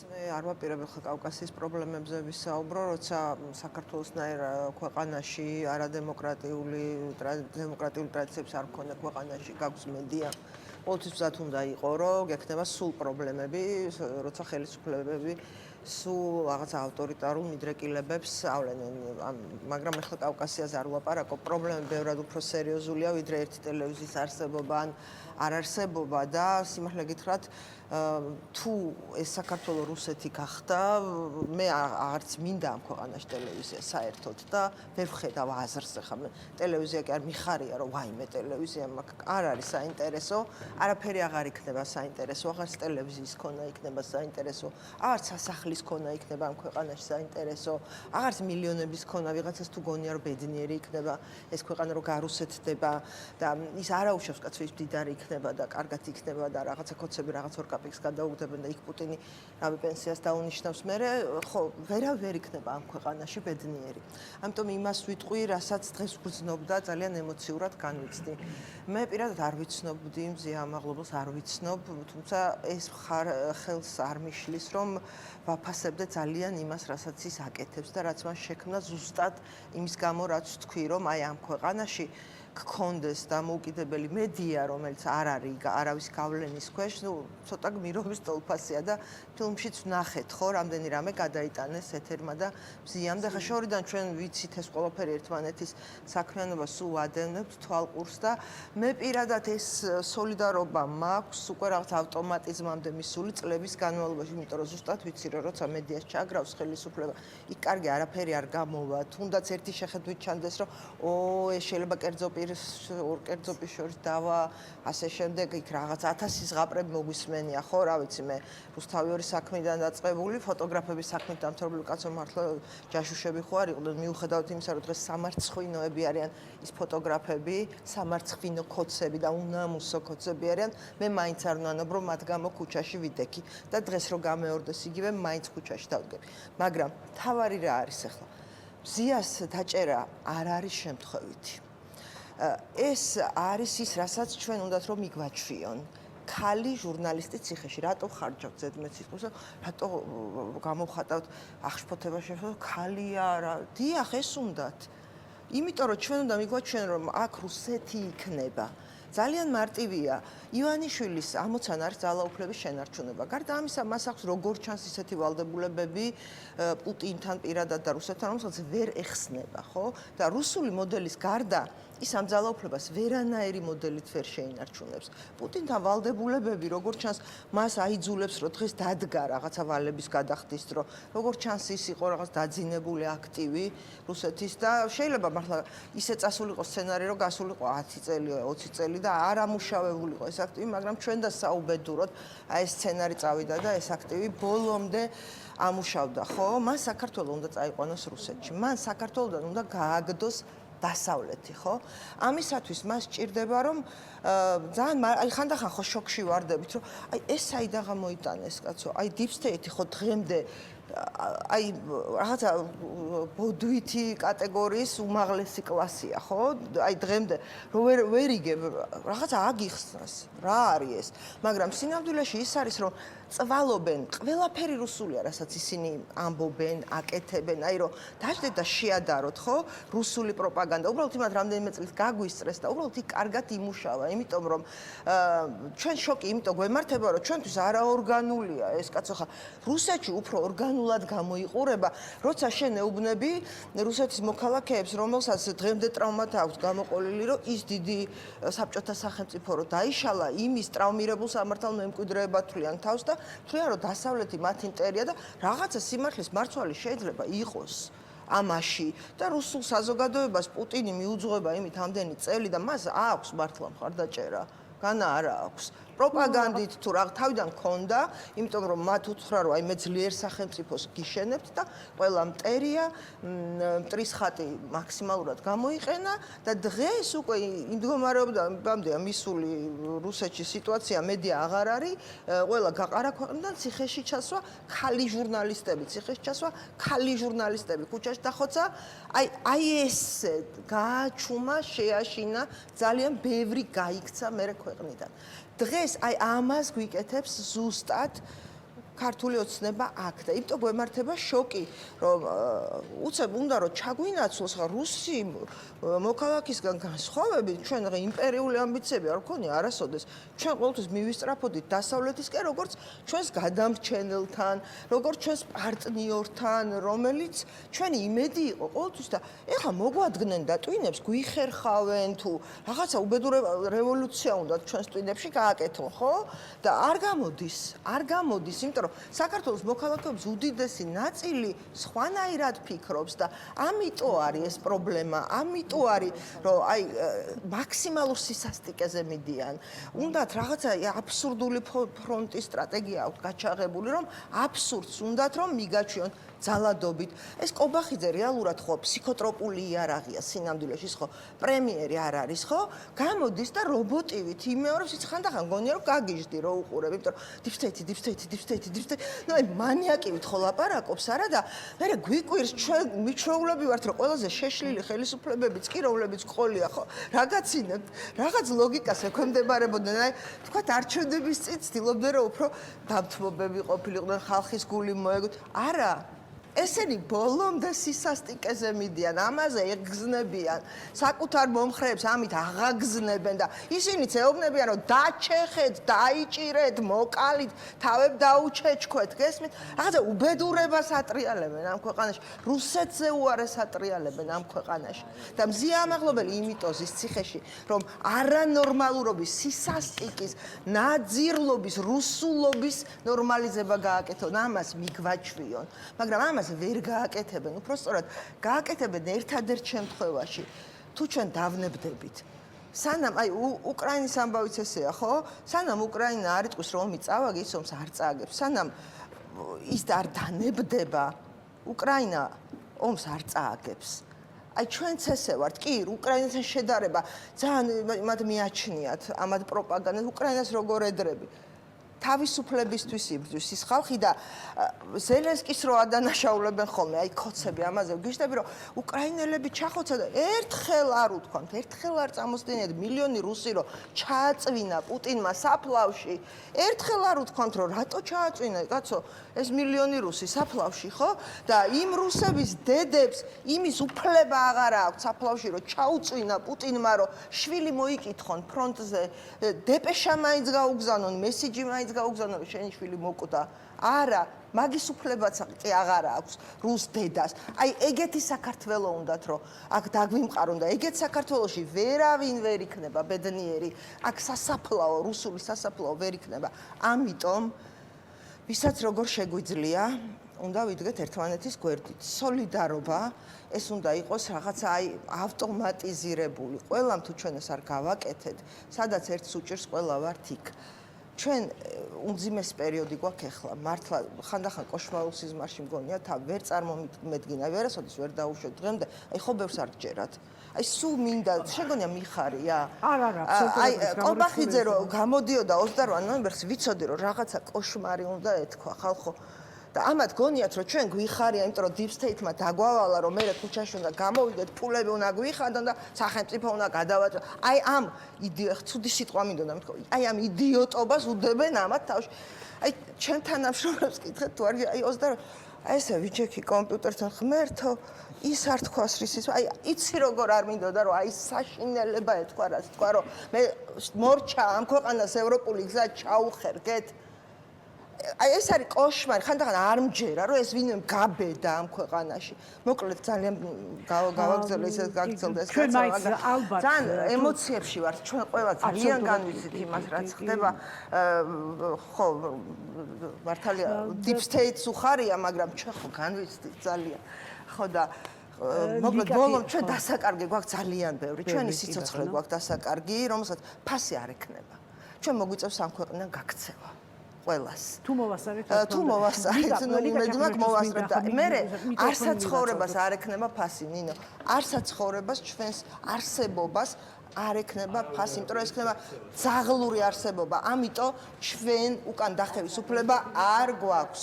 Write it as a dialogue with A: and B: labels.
A: მე არ ვაპირებ ხა კავკასიის პრობლემებზე ვისაუბრო, როცა საქართველოსნაირ ქვეყანაში არადემოკრატიული ტრადიციებს არ მქონდა ქვეყანაში გაქვს მედია. ყოველთვის მზად უნდა იყო, რომ გექნება სულ პრობლემები, როცა ხელისუფლებები სულ რაღაც ავტორიტარულ მიდრეკილებებს ავლენენ. მაგრამ ახლა კავკასიაზე არ ვლაპარაკო, პრობლემები ბევრად უფრო სერიოზულია, ვიდრე ერთი ტელევიზიის არსებობა ან არ არსებობა და სიმართლე გითხრათ, თუ ეს საქართველოს რუსეთი გახდა, მე არც მინდა ამ ქვეყანაში ტელევიზია საერთოდ და ვერ ვხედავ აზრს ახლა ტელევიზია კი არ მიხარია რომ ვაიმე ტელევიზია მაქვს არ არის საინტერესო, არაფერი აღარ იქნება საინტერესო, აღარც ტელევიზიის ქონა იქნება საინტერესო, აღარც სასახლის ქონა იქნება ამ ქვეყანაში საინტერესო, აღარც მილიონების ქონა ვიღაცას თუ გონია რომ ბედნიერი იქნება ეს ქვეყანა რომ გარუსეთდება და ის არაუშავს კაცს ვის მდიდარი იქნება და კარგად იქნება და რაღაცა კოცები რაღაც ორ კაპიკს გადაუგდებენ და იქ პუტინი რავი პენსიას დაუნიშნავს მერე ხო ვერ იქნება ამ ქვეყანაში ბედნიერი. ამიტომ იმას ვიტყვი, რასაც დღეს ვგრძნობდა ძალიან ემოციურად განვიცდი. მე პირადად არ ვიცნობდი მზია ამაღლობელს არ ვიცნობ, თუმცა ეს ხელს არ მიშლის რომ ვაფასებდე ძალიან იმას, რასაც ის აკეთებს და რაც მას შექმნა ზუსტად იმის გამო, რაც თქვი, რომ აი ამ ქვეყანაში გქონდეს დამოუკიდებელი მედია, რომელიც არ არის არავის გავლენის ქვეშ, ნუ ცოტა გმირობის ტოლფასია და ფილმშიც ვნახეთ, ხო, რამდენი რამე გადაიტანეს ეთერმა და მზიამ და ხა შორიდან ჩვენ ვიცით ეს ყველაფერი ერთმანეთის საქმიანობა სულ ადევნებთ თვალყურს და მე პირადად ეს სოლიდარობა მაქვს უკვე რაღაც ავტომატიზმამდე მისული წლების განმავლობაში, იმიტომ რომ ზუსტად ვიცი რომ როცა მედიას ჩაგრავს ხელისუფლება, იქ კარგი არაფერი არ გამოვა, თუნდაც ერთი შეხედვით ჩანდეს რომ ეს შეიძლება კერძო ორ კერძო პირს შორის დავა, ასე შემდეგ იქ რაღაც 1000 ზღაპრები მოგვისმენია, ხო, რა ვიცი მე, რუსთავი საქმიდან დაწყებული, ფოტოგრაფების საქმით დამთავრებული კაცო მართლა ჯაშუშები ხო არ იყვნენ, მიუხედავად იმისა, რომ დღეს სამარცხვინოები არიან ის ფოტოგრაფები, სამარცხვინო ქოცები და უნამუსო ქოცები არიან, მე მაინც არ ვნანობ, რომ მათ გამო ქუჩაში ვიდექი და დღეს რო გამეორდეს იგივე, მაინც ქუჩაში დავდგები. მაგრამ თავარი რა არის ახლა? მზიას დაჭერა არ არის შემთხვევითი. ეს არის ის, რასაც ჩვენ უნდათ რომ მიგვაჩვიონ. ქალი ჟურნალისტი ციხეში, რატო ხარჯავთ ზედმეტ სიტყვას, რატო გამოვხატავთ აღშფოთება შეფერდო, ქალია რა, დიახ, ეს უნდათ. იმიტომ რომ ჩვენ უნდა მიგვაჩვიონ რომ აქ რუსეთი იქნება. ძალიან მარტივია. ივანიშვილის ამოცან არის ძალაუფლების შენარჩუნება. გარდა ამისა, მას აქვს როგორ ჩანს ისეთი ვალდებულებები პუტინთან პირადად და რუსეთთან, რომელსაც ვერ ეხსნება, ხო? და რუსული მოდელის გარდა ის ამ ძალაუფლებას ვერანაირი მოდელით ვერ შეინარჩუნებს. პუტინთან ვალდებულებები, როგორ ჩანს, მას აიძულებს, რომ დღეს დადგა რაღაცა ვალების გადახდის დრო, როგორ ჩანს ის იყო რაღაც დაძინებული აქტივი რუსეთის და შეიძლება მართლა ისე წასულიყო სცენარი, რომ გასულიყო 10 წელი, 20 წელი და არ ამუშავებულიყო ეს აქტივი, მაგრამ ჩვენ და საუბედუროდ აი ეს სცენარი წავიდა და ეს აქტივი ბოლომდე ამუშავდა, ხო? მან საქართველოს უნდა წაიყვანოს რუსეთში. მან საქართველოსთან უნდა გააგდოს დასავლეთი, ხო? ამისათვის მას სჭირდება რომ ძალიან აი ხანდახან ხო შოქში ვარდებით, რომ აი ეს საიდან გამოიტანეს კაცო? აი deep state ხო დღემდე აი რაღაცა ბოდვითი კატეგორიის უმაღლესი კლასია, ხო? აი დღემდე რომ ვერ იგებ რაღაცა აგიხსნას. რა არის ეს? მაგრამ სინამდვილეში ის არის რომ წვალობენ, ყველაფერი რუსულია, რასაც ისინი ამბობენ, აკეთებენ, აი რომ დაждეთ და შეადაროთ, ხო? რუსული პროპაგანდა. უბრალოდ იმათ რამდენიმე წლის გაგვისწრეს და უბრალოდ იქ კარგად იმუშავა, იმიტომ რომ ჩვენ შოკი იმიტომ გვემართება, რომ ჩვენთვის არაორგანულია ეს კაცო ხა რუსეთში უფრო ორგანულად გამოიყურება, როცა შენ ეუბნები რუსეთის მოქალაქეებს, რომელსაც დღემდე ტრავმათა აქვს გამოყოლილი, რომ ის დიდი საბჭოთა სახელმწიფო რო დაიშალა, იმის ტრავმირებულ სამართალ მემკვიდრეება თვლიან თავს და თვლიან რომ დასავლეთი მათი მტერია და რაღაცა სიმართლის მარცვალი შეიძლება იყოს ამაში და რუსულ საზოგადოებას პუტინი მიუძღვება იმით ამდენი წელი და მას აქვს მართლა მხარდაჭერა, განა არა აქვს. პროპაგანდით თუ რა თავიდან მქონდა, იმიტომ რომ მათ უთხრა რომ აი მე ძლიერ სახელმწიფოს გიშენებთ და ყველა მტერია, მტრის ხატი მაქსიმალურად გამოიყენა და დღეს უკვე იმ მდგომარეობამდე მისული რუსეთში სიტუაცია მედია აღარ არის, ყველა გაყარა ქვეყნიდან ციხეში ჩასვა, ქალი ჟურნალისტები ციხეში ჩასვა, ქალი ჟურნალისტები ქუჩაში დახოცა, აი ეს გააჩუმა, შეაშინა, ძალიან ბევრი გაიქცა მერე ქვეყნიდან. დღეს აი ამას გვიკეთებს ზუსტად ქართული ოცნება აქ და იმიტომ გვემართება შოკი, რომ უცებ უნდა რომ ჩაგვინაცვლოს ხა რუსი მოქალაქისგან განსხვავებით ჩვენ იმპერიული ამბიციები არ გქონია არასოდეს. ჩვენ ყოველთვის მივისწრაფოდით დასავლეთისკენ, როგორც ჩვენს გადამრჩენელთან, როგორც ჩვენს პარტნიორთან, რომელიც ჩვენი იმედი იყო ყოველთვის და ეხლა მოგვადგნენ და ტვინებს გვიხერხავენ თუ რაღაცა უბედური რევოლუცია უნდა ჩვენს ტვინებში გააკეთონ, ხო? და არ გამოდის, იმიტომ რომ საქართველოს მოქალაქეობის უდიდესი ნაწილი სხვანაირად ფიქრობს და ამიტომ არის ეს პრობლემა, ამიტომ არის რომ აი მაქსიმალურ სისასტიკეზე მიდიან. უნდათ რაღაცა აბსურდული ფრონტის სტრატეგია აქვს გაჩაღებული, რომ აბსურდს უნდათ რომ მიგაჩვიონ ძალადობით. ეს კობახიძე რეალურად ხო ფსიქოტროპული იარაღია სინამდვილეში, ხო? პრემიერი არ არის, ხო? გამოდის და რობოტივით იმეორებს, იცი ხანდახან გონია რომ გაგიჟდი რო უყურებ, იმიტომ რომ დიფსტეიტი. ნუ აი მანიაკივით ხო ლაპარაკობს არა და მე გვიკვირს ჩვენ მიჩვეულები ვართ რომ ყველაზე შეშლილი ხელისუფლებებიც კი რომლებიც ყოლია, ხო? რაგაცინებთ, რაღაც ლოგიკას ექვემდებარებოდნენ, აი თქვათ არჩევნების წინ ცდილობდნენ რომ უფრო დამთმობები ყოფილიყვნენ, ხალხის გული მოეგვით. არა ესენი ბოლომდე სისასტიკეზე მიდიან, ამაზე ეგზნებიან, საკუთარ მომხრეებს ამით აღაგზნებენ და ისინიც ეუბნებიან, რომ დაჩეხეთ, დაიჭირეთ, მოკალით, თავებ დაუჩეჩქვეთ, გესმით? რაღაცა უბედურებას ატრიალებენ ამ ქვეყანაში, რუსეთზე უარეს ატრიალებენ ამ ქვეყანაში. და მზიამაღლობელი იმიტოზის ციხეში, რომ არანორმალურობის, სისასტიკის, ნაძირლობის, რუსულობის ნორმალიზება გააკეთონ, ამას მიგვაჩვიონ. მაგრამ ამას ვერ გააკეთებენ, უბრალოდ გააკეთებენ ერთადერთ შემთხვევაში, თუ ჩვენ დავნებდებით. სანამ აი უკრაინის ამბავიც ესეა, ხო? სანამ უკრაინა არ იტყვის რომ ომი წავაგე, ის ომს არ წააგებს. სანამ ის არ დანებდება, უკრაინა ომს არ წააგებს. აი ჩვენც ესე ვართ, კი, უკრაინასთან შედარება ძალიან მათ მიაჩნიათ ამათ პროპაგანდას, უკრაინას როგორ ედრები. თავისუფლებისთვის იბრძვის ის ხალხი და ზელენსკის რო ადანაშაულებენ ხოლმე, აი ქოცები ამაზე ვგიშდები, რომ უკრაინელები ჩახოცა და ერთხელ არ უთქვამთ, ერთხელ არ წამოსდინეთ მილიონი რუსი რო ჩააწვინა პუტინმა საფლავში, ერთხელ არ უთქვამთ, რომ რატო ჩააწვინა, კაცო, ეს მილიონი რუსი საფლავში, ხო? და იმ რუსების დედებს იმის უფლება აღარ აქვს საფლავში, რომ ჩაუწვინა პუტინმა, რომ შვილი მოიკითხონ ფრონტზე, დეპეშა მაინც გაუგზავნონ, მესიჯი მაინც გაუგზავნონ, რომ შენი შვილი მოკუდა. არა, მაგის უფლებაც კი აღარ აქვს რუს დედას. აი ეგეთი საქართველო უნდათ, რომ აქ დაგვიმყარონ და ეგეთ საქართველოში ვერავინ ვერ იქნება ბედნიერი. აქ სასაფლაო, რუსული სასაფლაო ვერ იქნება. ამიტომ ვისაც როგორ შეგვიძლია, უნდა ვიდგეთ ერთმანეთის გვერდით. სოლიდარობა ეს უნდა იყოს რაღაცა აი ავტომატიზირებული. ყველამ თუ ჩვენ ეს არ გავაკეთეთ, სადაც ერთს უჭირს, ყველა ვართ იქ. ჩვენ უმძიმეს პერიოდი გვაქვს ახლა. მართლა ხანდახან კოშმარულ სიზმარში მგონია, თავი ვერ წარმომედგინა, ვერასოდეს ვერ დაუშვებ დღემდე. აი ხო ბევრს არ გჯერათ. აი სულ მინდა, შეგონია მიხარია?
B: არა,
A: აი კობახიძე რო გამოდიოდა 28 ნოემბერს, ვიცოდი რომ რაღაცა კოშმარი უნდა ეთქვა ხალხო. და ამათ გონიათ რომ ჩვენ გვიხარია, იმიტომ რომ deep state-მა დაგვავალა რომ მე ქუჩაში უნდა გამოვიდეთ, ფულები უნდა გვიხადონ და სახელმწიფო უნდა გადავაჭრო. აი ამ ცუდი სიტყვა მინდოდა მეთქო. აი ამ იდიოტობას უდებენ ამათ თავში. აი ჩვენ თანამშრომლებს კითხეთ თუ არ აი 28 აი ესე ვიჩექი კომპიუტერთან ღმერთო ის არ თქვას რისის აი იცი როგორ არ მინდოდა რომ აი საშინელება ეთქვა რაც თქვა რომ მე მორჩა ამ ქვეყანას ევროპული გზა ჩაუხერგეთ. აი ეს არის კოშმარი, ხანდახან არ მჯერა, რომ ეს ვინმე გაბედა ამ ქვეყანაში. მოკლედ ძალიან გავაგზავნე ისე გაგრძელდა ეს
B: კაცო.
A: ძალიან ემოციებში ვართ, ჩვენ ყველა ძალიან განვიცით იმას, რაც ხდება. ხო, მართალია, deep state-ს უხარია, მაგრამ ჩვენ ხო განვიცით ძალიან. ხო და მოკლედ ბოლომ ჩვენ დასაკარგი გვაქვს ძალიან ბევრი. ჩვენი სიცოცხლე გვაქვს დასაკარგი, რომელსაც ფასი არ ექნება. ჩვენ მოგვიწევს ამ ქვეყნიდან გაქცევა. ყველას.
B: თუ მოვასწარეთ,
A: ნუ იმედი მაქვს მოვასწრეთ და მე არსაცხოვრებას არ ექნება ფასი, ნინო. არსაცხოვრებას ჩვენს არსებობას არ ექნება ფასი, იმიტომ რომ ეს ხდება ძაღლური არსებობა. ამიტომ ჩვენ უკან დახევის უფლება არ გვაქვს.